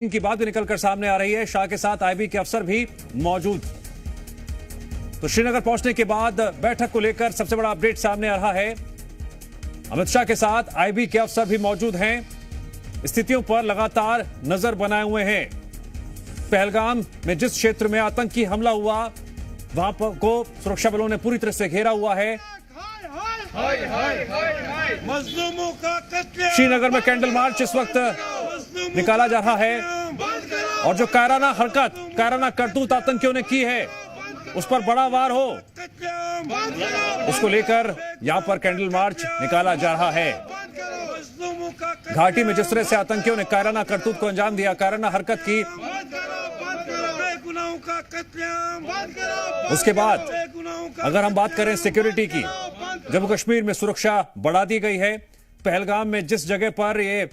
की बात भी निकलकर सामने आ रही है। शाह के साथ आईबी के अफसर भी मौजूद। तो श्रीनगर पहुंचने के बाद बैठक को लेकर सबसे बड़ा अपडेट सामने आ रहा है। अमित शाह के साथ आईबी के अफसर भी मौजूद हैं। स्थितियों पर लगातार नजर बनाए हुए हैं। पहलगाम में जिस क्षेत्र में आतंकी हमला हुआ वहां पर को सुरक्षा बलों ने पूरी तरह से घेरा हुआ है। मजलूमों का कत्ल। श्रीनगर में कैंडल मार्च इस वक्त निकाला जा रहा है और जो कायराना हरकत, कायराना करतूत आतंकियों ने की है उस पर बड़ा वार हो, उसको लेकर यहां पर कैंडल मार्च निकाला जा रहा है। घाटी में जिस तरह से आतंकियों ने कायराना करतूत को अंजाम दिया, कायराना हरकत की, उसके बाद अगर हम बात करें सिक्योरिटी की, जम्मू कश्मीर में सुरक्षा बढ़ा दी गई है। पहलगाम में जिस जगह पर यह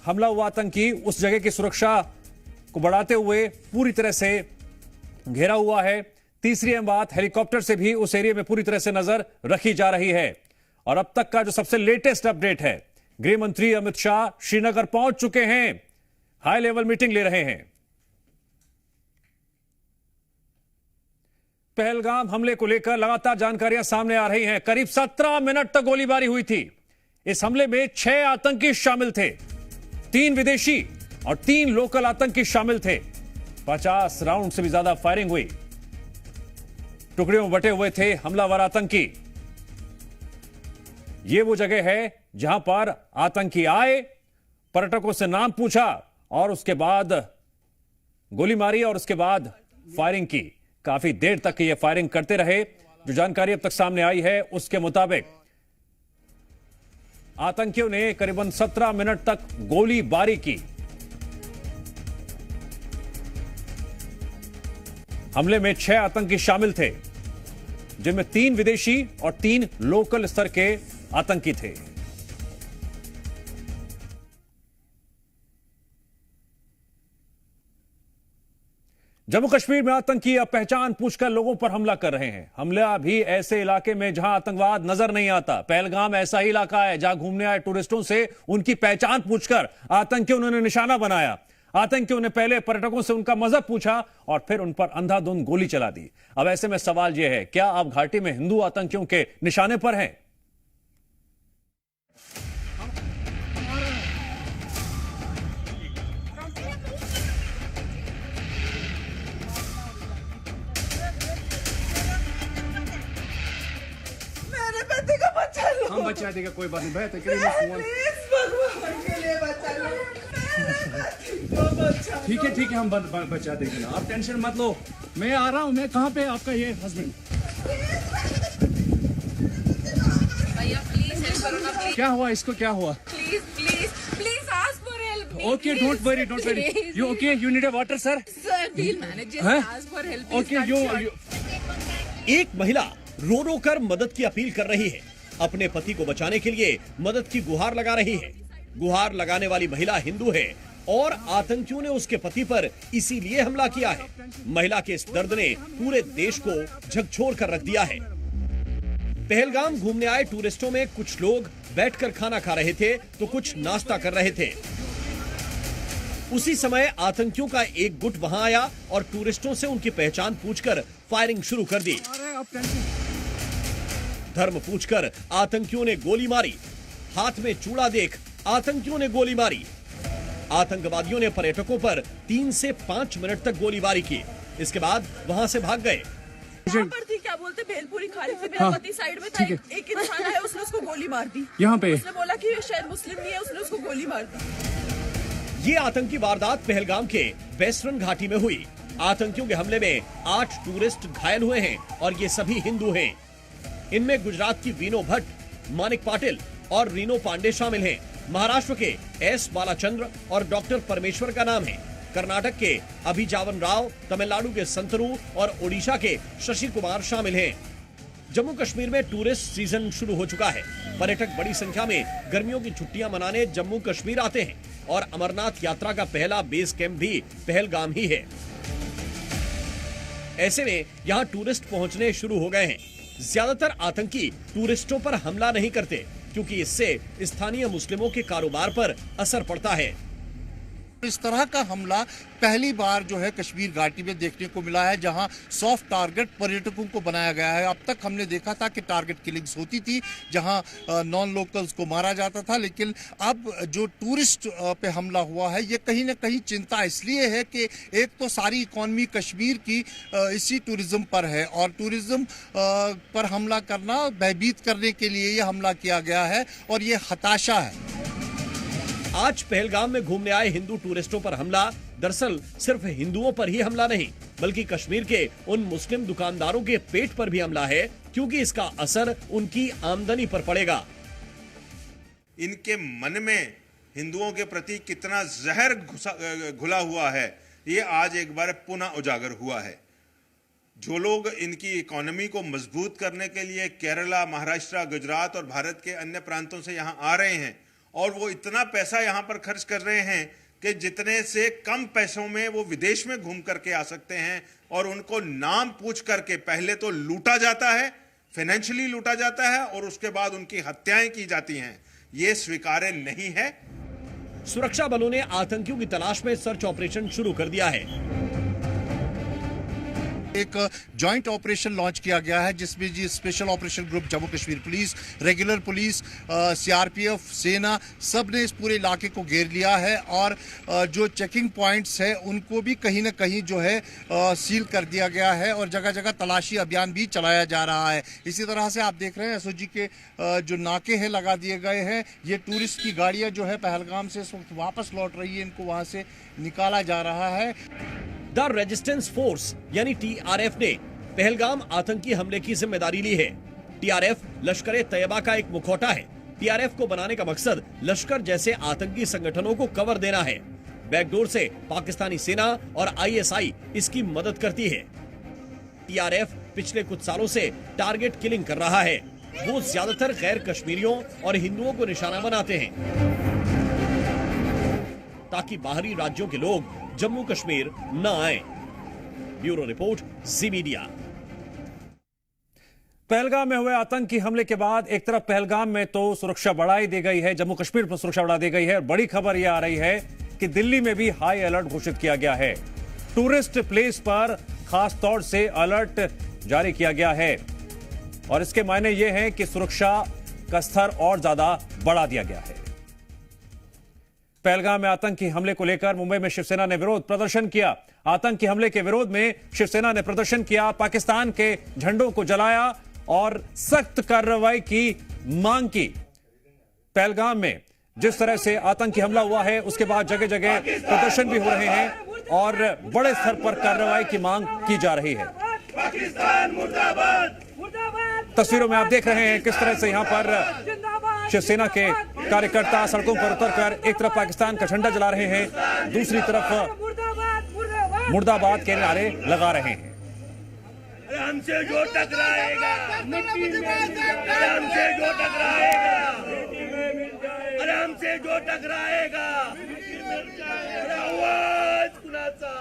हमला हुआ आतंकी, उस जगह की सुरक्षा को बढ़ाते हुए पूरी तरह से घेरा हुआ है। तीसरी अहम बात, हेलीकॉप्टर से भी उस एरिया में पूरी तरह से नजर रखी जा रही है। और अब तक का जो सबसे लेटेस्ट अपडेट है, गृह मंत्री अमित शाह श्रीनगर पहुंच चुके हैं, हाई लेवल मीटिंग ले रहे हैं। पहलगाम हमले को लेकर लगातार जानकारियां सामने आ रही हैं। करीब 17 मिनट तक गोलीबारी हुई थी। इस हमले में 6 आतंकी शामिल थे, 3 विदेशी और 3 लोकल आतंकी शामिल थे। 50 राउंड से भी ज्यादा फायरिंग हुई। टुकड़ियों में बटे हुए थे हमलावर आतंकी। यह वो जगह है जहां पर आतंकी आए, पर्यटकों से नाम पूछा और उसके बाद गोली मारी और उसके बाद फायरिंग की। काफी देर तक ये फायरिंग करते रहे। जो जानकारी अब तक सामने आई है उसके मुताबिक आतंकियों ने करीबन 17 मिनट तक गोलीबारी की। हमले में 6 आतंकी शामिल थे, जिनमें 3 विदेशी और 3 लोकल स्तर के आतंकी थे। जम्मू कश्मीर में आतंकी अब पहचान पूछकर लोगों पर हमला कर रहे हैं। हमला भी ऐसे इलाके में जहां आतंकवाद नजर नहीं आता। पहलगाम ऐसा ही इलाका है जहां घूमने आए टूरिस्टों से उनकी पहचान पूछकर आतंकियों ने निशाना बनाया। आतंकियों ने पहले पर्यटकों से उनका मजहब पूछा और फिर उन पर अंधाधुंध गोली चला दी। अब ऐसे में सवाल यह है, क्या अब घाटी में हिंदू आतंकियों के निशाने पर हैं? हम बचा देगा, कोई बात नहीं भाई। ठीक है हम बचा देंगे ना, आप टेंशन मत लो। मैं आ रहा हूँ। मैं कहाँ पे आपका ये हस्बैंड? भैया प्लीज हेल्प करो ना, प्लीज। क्या हुआ इसको, क्या हुआ? Please please please ask for help. Okay, don't worry you okay, you need a water sir? Sir will manage, just ask for help. Okay you. एक महिला रो रो कर मदद की अपील कर रही है। अपने पति को बचाने के लिए मदद की गुहार लगा रही है। गुहार लगाने वाली महिला हिंदू है और आतंकियों ने उसके पति पर इसीलिए हमला किया है। महिला के इस दर्द ने पूरे देश को झकझोर कर रख दिया है। पहलगाम घूमने आए टूरिस्टों में कुछ लोग बैठकर खाना खा रहे थे तो कुछ नाश्ता कर रहे थे। उसी समय आतंकियों का एक गुट वहां आया और टूरिस्टों से उनकी पहचान पूछकर फायरिंग शुरू कर दी। धर्म पूछकर आतंकियों ने गोली मारी। हाथ में चूड़ा देख आतंकियों ने गोली मारी। आतंकवादियों ने पर्यटकों पर 3 से 5 मिनट तक गोलीबारी की। इसके बाद वहां से भाग गए। यहाँ पर थी, क्या बोलते, भेलपुरी खा रही थी, मेरा पति साइड में था। एक इंसान है, उसने उसको गोली मार दी। यहाँ पे उसने बोला कि शायद मुस्लिम नहीं है, उसने उसको गोली मार दी। ये आतंकी वारदात पहलगाम के वेस्टर्न घाटी में हुई। आतंकियों के हमले में 8 टूरिस्ट घायल हुए हैं और ये सभी हिंदू हैं। इनमें गुजरात की वीनो भट्ट, मानिक पाटिल और रीनो पांडे शामिल हैं। महाराष्ट्र के एस बालाचंद्र और डॉक्टर परमेश्वर का नाम है। कर्नाटक के अभिजावन राव, तमिलनाडु के संतरू और ओडिशा के शशि कुमार शामिल हैं। जम्मू कश्मीर में टूरिस्ट सीजन शुरू हो चुका है। पर्यटक बड़ी संख्या में गर्मियों की छुट्टियां मनाने जम्मू कश्मीर आते हैं और अमरनाथ यात्रा का पहला बेस कैंप भी पहलगाम ही है। ऐसे में यहाँ टूरिस्ट पहुंचने शुरू हो गए हैं। ज्यादातर आतंकी टूरिस्टों पर हमला नहीं करते क्योंकि इससे स्थानीय मुस्लिमों के कारोबार पर असर पड़ता है। इस तरह का हमला पहली बार जो है कश्मीर घाटी में देखने को मिला है, जहां सॉफ्ट टारगेट पर्यटकों को बनाया गया है। अब तक हमने देखा था कि टारगेट किलिंग्स होती थी, जहां नॉन लोकल्स को मारा जाता था, लेकिन अब जो टूरिस्ट पे हमला हुआ है, ये कहीं ना कहीं चिंता इसलिए है कि एक तो सारी इकॉनमी कश्मीर की इसी टूरिज्म पर है, और टूरिज्म पर हमला करना, भयभीत करने के लिए ये हमला किया गया है, और ये हताशा है। आज पहलगाम में घूमने आए हिंदू टूरिस्टों पर हमला दरअसल सिर्फ हिंदुओं पर ही हमला नहीं, बल्कि कश्मीर के उन मुस्लिम दुकानदारों के पेट पर भी हमला है, क्योंकि इसका असर उनकी आमदनी पर पड़ेगा। इनके मन में हिंदुओं के प्रति कितना जहर घुला हुआ है, ये आज एक बार पुनः उजागर हुआ है। जो लोग इनकी इकोनॉमी को मजबूत करने के लिए केरला, महाराष्ट्र, गुजरात और भारत के अन्य प्रांतों से यहाँ आ रहे हैं, और वो इतना पैसा यहाँ पर खर्च कर रहे हैं कि जितने से कम पैसों में वो विदेश में घूम करके आ सकते हैं, और उनको नाम पूछ करके पहले तो लूटा जाता है, फाइनेंशियली लूटा जाता है, और उसके बाद उनकी हत्याएं की जाती हैं। ये स्वीकार्य नहीं है। सुरक्षा बलों ने आतंकियों की तलाश में सर्च ऑपरेशन शुरू कर दिया है। एक जॉइंट ऑपरेशन लॉन्च किया गया है, जिसमें जी special operation group, Jammu Kashmir police, regular police, CRPF, सेना, सब ने इस पूरे इलाके को घेर लिया है, और जो चेकिंग पॉइंट्स है उनको भी कहीं ना कहीं जो है सील कर दिया गया है, और जगह जगह तलाशी अभियान भी चलाया जा रहा है। इसी तरह से आप देख रहे हैं एसओजी के जो नाके हैं लगा दिए गए हैं। ये टूरिस्ट की गाड़ियां जो है पहलगाम से इस वक्त वापस लौट रही है, इनको वहां से निकाला जा रहा है। द रेजिस्टेंस फोर्स यानी टीआरएफ ने पहलगाम आतंकी हमले की जिम्मेदारी ली है। टीआरएफ लश्कर तैयबा का एक मुखौटा है। टीआरएफ को बनाने का मकसद लश्कर जैसे आतंकी संगठनों को कवर देना है। बैकडोर से पाकिस्तानी सेना और आईएसआई इसकी मदद करती है। टीआरएफ पिछले कुछ सालों से टारगेट किलिंग कर रहा है। वो ज्यादातर गैर कश्मीरियों और हिंदुओं को निशाना बनाते हैं, ताकि बाहरी राज्यों के लोग जम्मू कश्मीर न आए। ब्यूरो रिपोर्ट, जी मीडिया। पहलगाम में हुए आतंकी हमले के बाद एक तरफ पहलगाम में तो सुरक्षा बढ़ाई दी गई है, जम्मू कश्मीर में सुरक्षा बढ़ा दी गई है। बड़ी खबर यह आ रही है कि दिल्ली में भी हाई अलर्ट घोषित किया गया है। टूरिस्ट प्लेस पर खास तौर से अलर्ट जारी किया गया है, और इसके मायने यह है कि सुरक्षा का स्तर और ज्यादा बढ़ा दिया गया है। पहलगाम में आतंकी हमले को लेकर मुंबई में शिवसेना ने विरोध प्रदर्शन किया। आतंकी हमले के विरोध में शिवसेना ने प्रदर्शन किया, पाकिस्तान के झंडों को जलाया और सख्त कार्रवाई की मांग की। पहलगाम में जिस तरह से आतंकी हमला हुआ है, उसके बाद जगह जगह प्रदर्शन भी हो रहे हैं और बड़े स्तर पर कार्रवाई की मांग की जा रही है। पाकिस्तान मुर्दाबाद। तस्वीरों में आप देख रहे हैं किस तरह से यहां पर शिवसेना के कार्यकर्ता सड़कों पर उतरकर एक तरफ पाकिस्तान का झंडा जला रहे हैं, दूसरी तरफ मुर्दाबाद के नारे लगा रहे हैं। हमसे जो टकराएगा, हमसे जो टकराएगा, अरे हमसे जो टकराएगा, आवाज कुणाचा,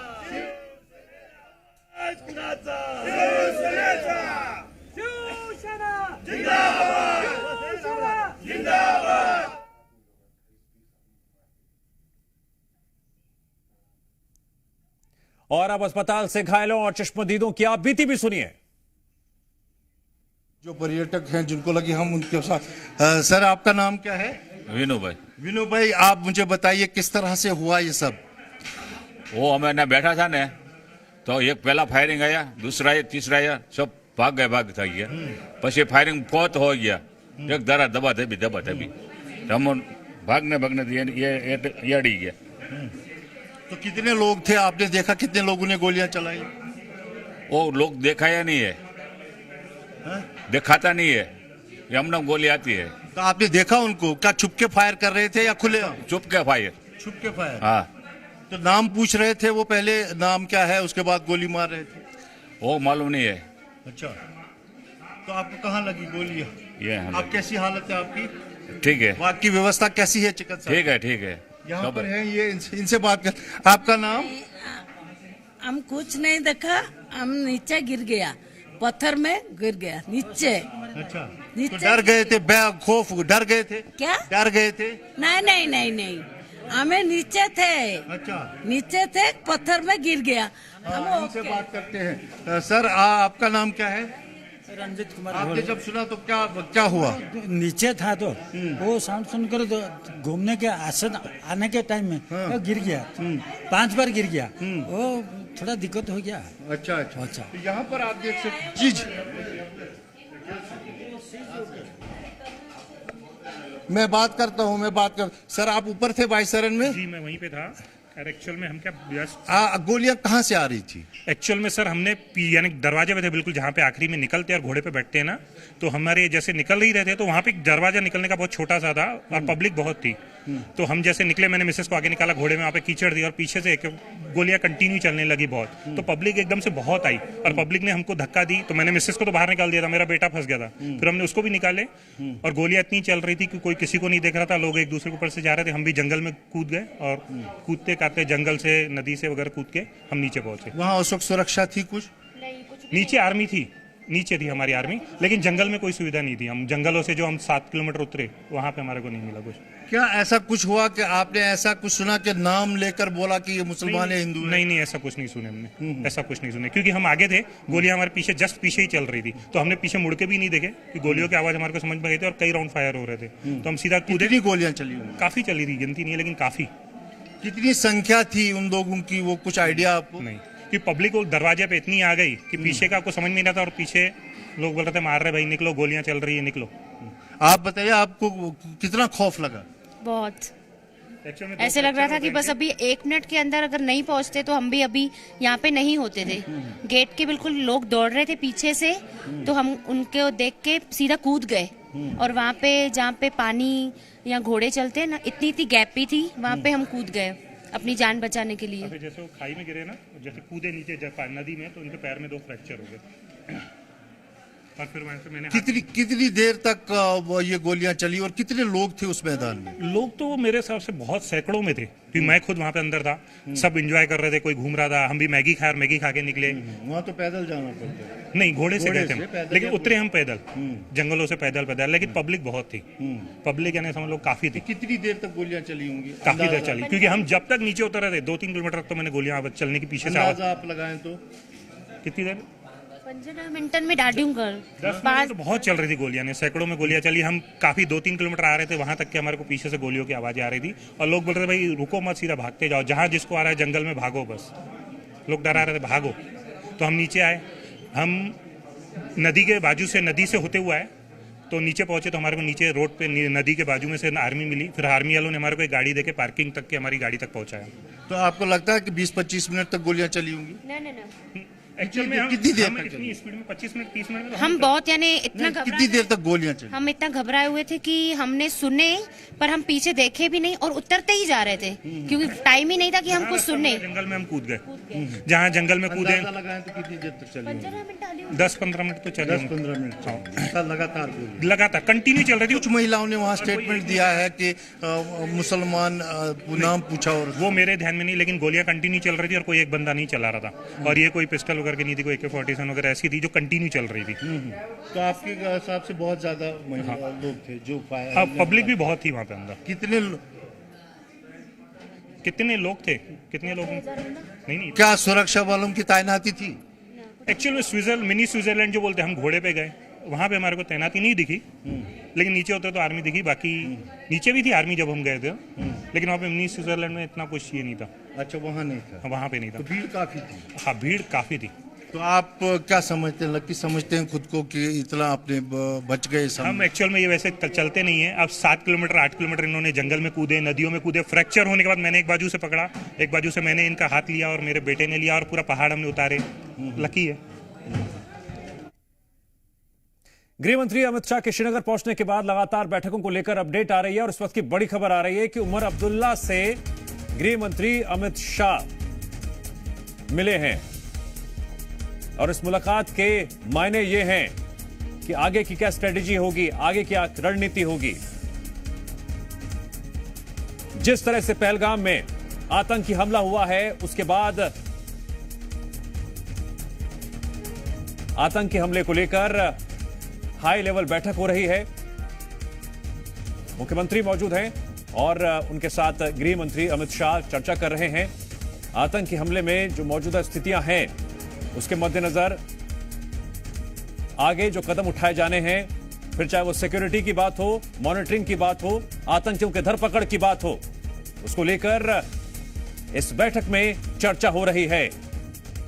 आवाज कुणाचा, जिंदाबाद, जिंदाबाद। और अब अस्पताल से घायलों और चश्मदीदों की आप बीती भी सुनिए। जो पर्यटक हैं जिनको लगे, हम उनके साथ। सर, आपका नाम क्या है? विनू भाई। विनू भाई, आप मुझे बताइए किस तरह से हुआ ये सब? वो हमें ना बैठा था ने, तो एक पहला फायरिंग आया, दूसरा आया, तीसरा आया, सब भाग था गया। પછી फायरिंग बहुत हो गया, एक दरा दबा दबी हम भागने ये अड़ी गया। तो कितने लोग थे, आपने देखा कितने लोगों ने गोलियां चलाई? वो लोग दिखाया नहीं है, दिखाता नहीं है, ये हमने गोली आती है। तो आपने देखा उनको? क्या छुप के फायर कर रहे थे या खुले? चुप के फायर। छुप के फायर। हाँ। तो नाम पूछ रहे थे वो, पहले नाम क्या है, उसके बाद गोली मार रहे थे? वो मालूम नहीं है। अच्छा, तो आपको कहाँ लगी गोली? ये आप कैसी हालत है आपकी? ठीक है। आपकी व्यवस्था कैसी है चिकित्सा? ठीक है, ठीक है। यहाँ पर है ये, इनसे बात कर। आपका नाम? हम कुछ नहीं देखा, हम नीचे गिर गया, पत्थर में गिर गया नीचे। अच्छा, नीचे तो डर गए थे? खौफ, डर गए थे? क्या? डर गए थे? नहीं नहीं नहीं नहीं, हमें नीचे थे, अच्छा, नीचे थे, पत्थर में गिर गया। हम इनसे ओके। बात करते हैं। सर आपका नाम क्या है? रंजित कुमार आपने जब सुना तो क्या हुआ? नीचे था तो वो साउंड सुनकर तो घूमने के आसन आने के टाइम में वो गिर गया, 5 बार गिर गया, वो थोड़ा दिक्कत हो गया। अच्छा अच्छा अच्छा। तो यहाँ पर आप देख सकते जी जी। मैं बात करता हूँ। सर आप ऊपर थे वाइसरन में? जी मैं वहीं पे था। और एक्चुअल में हम क्या गोलियां कहाँ से आ रही थी? एक्चुअल में सर हमने यानी दरवाजे पे थे बिल्कुल, जहाँ पे आखिरी में निकलते और घोड़े पे बैठते हैं ना, तो हमारे जैसे निकल ही रहे थे तो वहाँ पे दरवाजा निकलने का बहुत छोटा सा था और पब्लिक बहुत थी। तो हम जैसे निकले, मैंने मिसेस को आगे निकाला, घोड़े में वहाँ पे कीचड़ दी और पीछे से गोलियां कंटिन्यू चलने लगी बहुत। तो पब्लिक एकदम से बहुत आई और पब्लिक ने हमको धक्का दी, तो मैंने मिसेस को तो बाहर निकाल दिया था, मेरा बेटा फंस गया था। फिर हमने उसको भी निकाले और गोलियां इतनी चल रही थी कि कोई किसी को नहीं देख रहा था, लोग एक दूसरे के ऊपर से जा रहे थे। हम भी जंगल में कूद गए और कूदते काटते जंगल से, नदी से वगैरह कूद के हम नीचे पहुंचे। वहाँ उस वक्त सुरक्षा थी कुछ? नीचे आर्मी थी, नीचे थी हमारी आर्मी, लेकिन जंगल में कोई सुविधा नहीं थी। हम जंगलों से जो हम 7 किलोमीटर उतरे वहां पे हमारे को नहीं मिला कुछ। क्या ऐसा कुछ हुआ कि आपने ऐसा कुछ सुना कि नाम लेकर बोला कि ये मुसलमान है, हिंदू है? नहीं, ऐसा कुछ नहीं सुने हमने, ऐसा कुछ नहीं सुने, क्योंकि हम आगे थे, गोलियां हमारे पीछे जस्ट पीछे ही चल रही थी, तो हमने पीछे मुड़ के भी नहीं देखे कि गोलियों की आवाज हमारे को समझ में आई थी और कई राउंड फायर हो रहे थे, तो हम सीधा कूदे। कितनी गोलियां चली होंगी? काफी चली थी, गिनती नहीं है लेकिन काफी। कितनी संख्या थी उन लोगों की, वो कुछ आइडिया आपको? नहीं, कि पब्लिक को दरवाजे पे इतनी आ गई कि पीछे का आपको समझ में नहीं आता और पीछे लोग बोल रहे थे मार रहे भाई, निकलो, गोलियां चल रही है, निकलो। आप बताइए आपको कितना खौफ लगा? बहुत ऐसे लग रहा था कि बस अभी 1 मिनट के अंदर अगर नहीं पहुंचते तो हम भी अभी यहाँ पे नहीं होते थे। गेट के बिल्कुल लोग दौड़ रहे थे पीछे से, तो हम उनको देख के सीधा कूद गए और वहाँ पे जहाँ पे पानी या घोड़े चलते हैं ना, इतनी गैप भी थी, वहाँ पे हम कूद गए अपनी जान बचाने के लिए। जैसे वो खाई में गिरे ना, जैसे कूदे नीचे नदी में, तो उनके पैर में 2 फ्रैक्चर हो गए और फिर वहां से मैंने कितनी देर तक ये गोलियां चली और कितने लोग थे उस मैदान में? लोग तो मेरे हिसाब से बहुत सैकड़ों में थे, क्योंकि मैं खुद वहां पे अंदर था, सब एंजॉय कर रहे थे, कोई घूम रहा था, हम भी मैगी खा के निकले। वहाँ तो पैदल जाना पड़ता है? नहीं, घोड़े से गए थे हम, लेकिन उतरे हम पैदल, जंगलों से पैदल, लेकिन पब्लिक बहुत थी। पब्लिक यानी समझ लो काफी थी। कितनी देर तक गोलियां चली होंगी? काफी देर चली, क्योंकि हम जब तक नीचे उतर रहे थे 2-3 किलोमीटर तक तो मैंने गोलियां चलने की पीछे से आवाज। आप लगाएं तो कितनी देर? 15 मिनट में डालूंगा। 10 मिनट तो बहुत चल रही थी गोलियां, ने सैकड़ों में गोलियां चली। हम काफी 2-3 किलोमीटर आ रहे थे, वहां तक के हमारे को पीछे से गोलियों की आवाजें आ रही थी और लोग बोल रहे थे भाई रुको मत, सीधा भागते जाओ, जहां जिसको आ रहा है जंगल में भागो, बस। लोग डरा रहे थे भागो, तो हम नीचे आए। हम नदी के बाजू से, नदी से होते हुए आए, तो नीचे पहुंचे तो हमारे को नीचे रोड पे नदी के बाजू में से आर्मी मिली। फिर आर्मी वालों ने हमारे को एक गाड़ी देके पार्किंग तक के हमारी गाड़ी तक पहुंचाया। तो आपको लगता है कि 20-25 मिनट तक गोलियां चली होंगी? नहीं। एक्चुअल में कितनी देर तक इतनी स्पीड में 25 मिनट 30 मिनट में हम बहुत यानी इतना कितनी देर तक गोलियां चली? हम इतना घबराए हुए थे कि हमने सुने पर हम पीछे देखे भी नहीं और उतरते ही जा रहे थे, क्योंकि टाइम ही नहीं था कि हम कुछ सुनने। जंगल में हम कूद गए, जहाँ जंगल में कूदे। लगाएं तो कितनी देर तक चली? 10-15 मिनट तो चले। 10-15 मिनट लगातार कंटिन्यू चल रही थी। कुछ महिलाओं ने वहाँ स्टेटमेंट दिया है कि मुसलमान नाम पूछा, और वो मेरे ध्यान में नहीं, लेकिन गोलियां कंटिन्यू चल रही थी और कोई एक बंदा नहीं चला रहा था, और ये कोई पिस्टल वगैरह की नहीं थी, कोई AK-47 वगैरह ऐसी थी जो कंटिन्यू चल रही थी। तो आपके हिसाब से बहुत ज्यादा लोग थे जो पब्लिक भी बहुत थी वहाँ पे अंदर। कितने लोग थे? कितने लोग नहीं। क्या सुरक्षा वालों की तैनाती थी? एक्चुअल में मिनी स्विट्जरलैंड जो बोलते हैं, हम घोड़े पे गए, वहाँ पे हमारे को तैनाती नहीं दिखी, लेकिन नीचे होते तो आर्मी दिखी। बाकी नीचे भी थी आर्मी जब हम गए थे, लेकिन वहाँ पे मिनी स्विट्जरलैंड में इतना कुछ ये नहीं था। अच्छा, वहाँ नहीं था? वहाँ पे नहीं था। तो भीड़ काफी थी? हाँ, भीड़ काफी थी। तो आप क्या समझते हैं, लकी समझते हैं खुद को कि इतना आपने बच गए? हम एक्चुअल में ये वैसे चलते नहीं है। अब 7 किलोमीटर 8 किलोमीटर इन्होंने जंगल में कूदे, नदियों में कूदे। फ्रैक्चर होने के बाद मैंने एक बाजू से पकड़ा, एक बाजू से मैंने इनका हाथ लिया और मेरे बेटे ने लिया और पूरा पहाड़ हमने उतारे। लकी है। गृह मंत्री अमित शाह के श्रीनगर पहुंचने के बाद लगातार बैठकों को लेकर अपडेट आ रही है और इस वक्त की बड़ी खबर आ रही है कि उमर अब्दुल्ला से गृह मंत्री अमित शाह मिले हैं और इस मुलाकात के मायने ये हैं कि आगे की क्या स्ट्रेटेजी होगी, आगे क्या रणनीति होगी। जिस तरह से पहलगाम में आतंकी हमला हुआ है, उसके बाद आतंकी हमले को लेकर हाई लेवल बैठक हो रही है। मुख्यमंत्री मौजूद हैं, और उनके साथ गृह मंत्री अमित शाह चर्चा कर रहे हैं। आतंकी हमले में जो मौजूदा स्थितियां हैं उसके मद्देनजर आगे जो कदम उठाए जाने हैं, फिर चाहे वो सिक्योरिटी की बात हो, मॉनिटरिंग की बात हो, आतंकियों के धरपकड़ की बात हो, उसको लेकर इस बैठक में चर्चा हो रही है।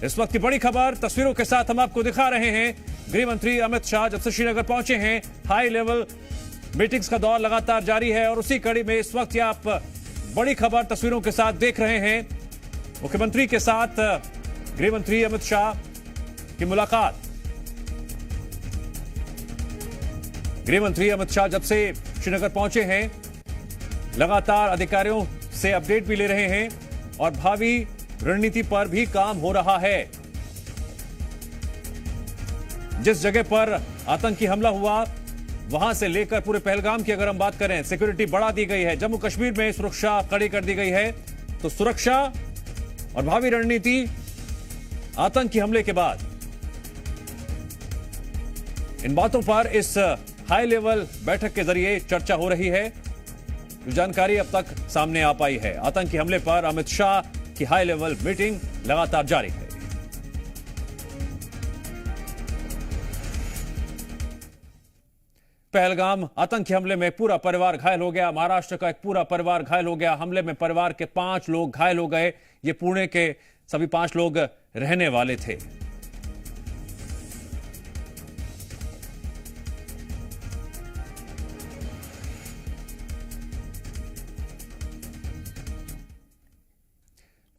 इस वक्त की बड़ी खबर तस्वीरों के साथ हम आपको दिखा रहे हैं। गृह मंत्री अमित शाह जब से श्रीनगर पहुंचे हैं, हाई लेवल मीटिंग्स का दौर लगातार जारी है और उसी कड़ी में इस वक्त आप बड़ी खबर तस्वीरों के साथ देख रहे हैं। मुख्यमंत्री के साथ गृह मंत्री अमित शाह की मुलाकात। गृह मंत्री अमित शाह जब से श्रीनगर पहुंचे हैं, लगातार अधिकारियों से अपडेट भी ले रहे हैं और भावी रणनीति पर भी काम हो रहा है। जिस जगह पर आतंकी हमला हुआ वहां से लेकर पूरे पहलगाम की अगर हम बात करें, सिक्योरिटी बढ़ा दी गई है। जम्मू कश्मीर में सुरक्षा कड़ी कर दी गई है। तो सुरक्षा और भावी रणनीति आतंकी हमले के बाद, इन बातों पर इस हाई लेवल बैठक के जरिए चर्चा हो रही है। जो जानकारी अब तक सामने आ पाई है, आतंकी हमले पर अमित शाह की हाई लेवल मीटिंग लगातार जारी है। पहलगाम आतंकी हमले में पूरा परिवार घायल हो गया। महाराष्ट्र का एक पूरा परिवार घायल हो गया। हमले में परिवार के 5 लोग घायल हो गए। ये पुणे के सभी 5 लोग रहने वाले थे।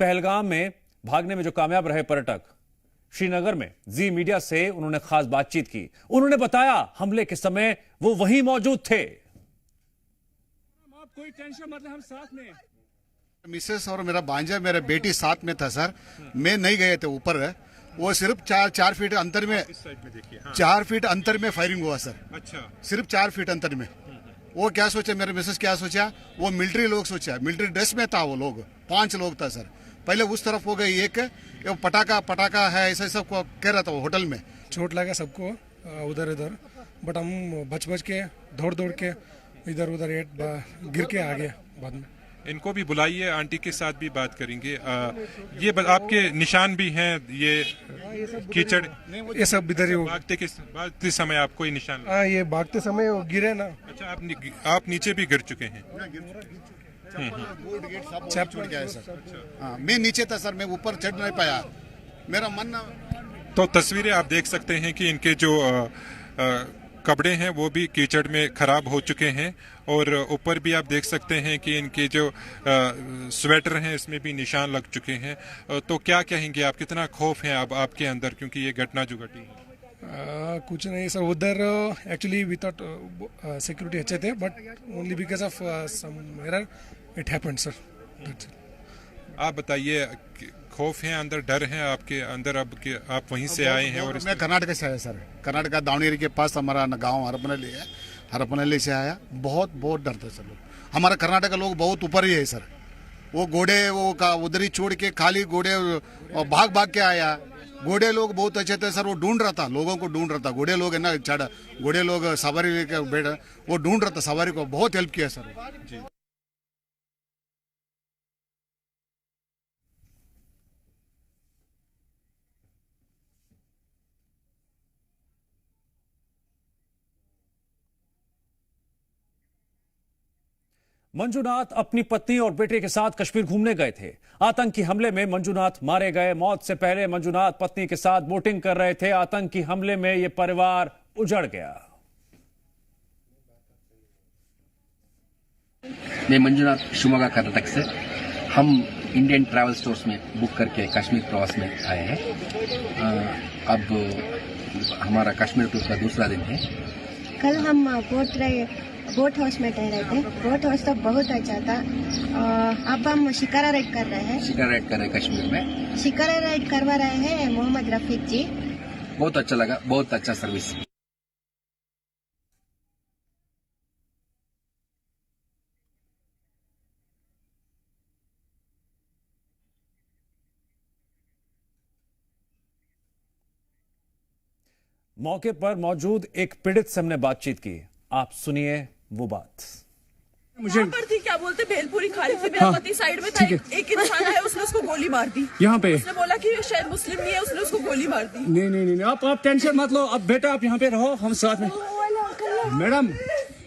पहलगाम में भागने में जो कामयाब रहे पर्यटक, श्रीनगर में जी मीडिया से उन्होंने खास बातचीत की। उन्होंने बताया हमले के समय वो वहीं मौजूद थे। आप कोई टेंशन मत लें, हम साथ में। मिसेस और मेरा भांजा, मेरा बेटी साथ में था सर। मैं नहीं गए थे ऊपर, वो सिर्फ 4 फीट अंतर में, 4 फीट अंतर में फायरिंग हुआ सर। अच्छा, सिर्फ 4 फीट अंतर में। वो क्या सोचा, मेरे मिसेस क्या सोचा, वो मिलिट्री लोग सोचा, मिलिट्री ड्रेस में था वो लोग, 5 लोग था सर। पहले उस तरफ हो गई एक, पटाखा है ऐसा सब कह रहा था वो होटल में। चोट लगा सबको उधर इधर, बट हम बच के दौड़ के इधर उधर गिर के आ गए बाद में। इनको भी बुलाइए, आंटी के साथ भी बात करेंगे। ये आपके निशान भी हैं, ये कीचड़, ये सब इधर ही भागते समय आप कोई निशान? हाँ, ये भागते समय वो गिरे ना। अच्छा, आप नीचे भी गिर चुके हैं? चैप छोड़ गया है सर। हाँ, मैं नीचे था सर, मैं ऊपर चढ़ नहीं पाया, मेरा मन। तो तस्वीरें आप देख सकते हैं कि इनके जो कपड़े हैं वो भी कीचड़ में खराब हो चुके हैं और ऊपर भी आप देख सकते हैं कि इनके जो स्वेटर हैं इसमें भी निशान लग चुके हैं। तो क्या कहेंगे आप, कितना खौफ है अब आपके अंदर, क्योंकि ये घटना जो घटी है? कुछ नहीं सर, उधर एक्चुअली वी थॉट सिक्योरिटी अच्छे थे, but only because of some error it happened sir. आप बताइए, खौफ है अंदर, डर है आपके अंदर अब कि आप वहीं से आए हैं? और मैं कर्नाटक से आया सर, कर्नाटक दावणगेरे के पास हमारा गांव हरपनहल्ली है, हरपनहल्ली से आया। बहुत डरते सर लोग, हमारा कर्नाटक का लोग बहुत ऊपर ही है सर। वो घोड़े वो उधर ही छोड़ के, खाली घोड़े भाग के आया। घोड़े लोग बहुत अच्छे थे सर, वो ढूंढ रहा था, लोगों को ढूंढ रहा था। घोड़े लोग है ना, घोड़े लोग सवारी लेके बैठा, वो ढूंढ रहा था सवारी को, बहुत हेल्प किया सर जी। मंजूनाथ अपनी पत्नी और बेटे के साथ कश्मीर घूमने गए थे। आतंकी हमले में मंजूनाथ मारे गए। मौत से पहले मंजूनाथ पत्नी के साथ बोटिंग कर रहे थे। आतंकी हमले में यह परिवार उजड़ गया। मैं मंजूनाथ, शिवमोगा कर्नाटक से। हम इंडियन ट्रैवल स्टोर्स में बुक करके कश्मीर प्रवास में आए हैं। अब हमारा कश्मीर टूर का दूसरा दिन है। कल हम बोट हाउस में ठहरे थे। बोट हाउस तो बहुत अच्छा था। अब हम शिकारा राइड कर रहे हैं। शिकारा राइड कर रहे हैं कश्मीर में। शिकारा राइड करवा रहे हैं मोहम्मद रफीक जी। बहुत अच्छा लगा, बहुत अच्छा सर्विस। मौके पर मौजूद एक पीड़ित से हमने बातचीत की। आप सुनिए वो बात। मुझे यहाँ पर थी, क्या बोलते भेलपुरी खा रही थी, मेरा हाँ, पति साइड में था, ठीक है। एक इंसान है उसने उसको गोली मार दी। यहाँ पे उसने बोला कि शायद मुस्लिम नहीं है, उसने उसको गोली मार दी। नहीं नहीं नहीं आप टेंशन मत लो। अब बेटा आप यहाँ पे रहो, हम साथ में। मैडम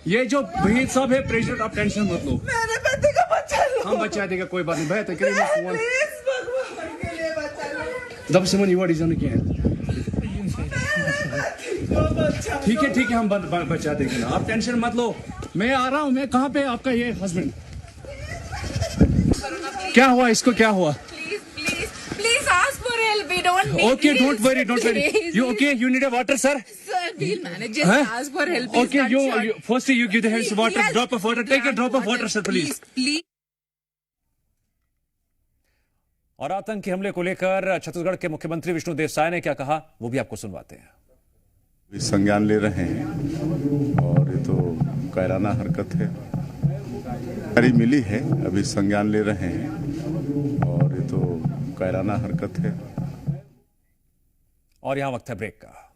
ये जो वहीद साहब है प्रेसिडेंट, आप टेंशन मत लो, मेरे पति का बच्चा लो। हम बचा देगा, कोई बात नहीं। बेहतर करेंगे फोन। प्लीज भगवान के लिए बचा लो। दब से मन युवा डिजाइन किया है। ठीक है हम बचा देंगे ना, आप टेंशन मत लो। मैं आ रहा हूँ। मैं कहाँ पे आपका ये हस्बैंड? क्या हुआ इसको, क्या हुआ? Please ask for help. We don't need. Okay, don't worry. Please. You okay? You need a water, sir? Sir, we'll manage. Just ask for help. He's Okay, not sure. firstly you give the hands water, Yes. drop of water. Take a drop of water, sir, please. Please. और आतंकी हमले को लेकर छत्तीसगढ़ के मुख्यमंत्री विष्णुदेव साय ने क्या कहा, वो भी आपको सुनवाते हैं। संज्ञान ले रहे हैं और ये तो कायराना हरकत है, जानकारी मिली है, अभी संज्ञान ले रहे हैं और ये तो कायराना हरकत है। और यहां वक्त है ब्रेक का।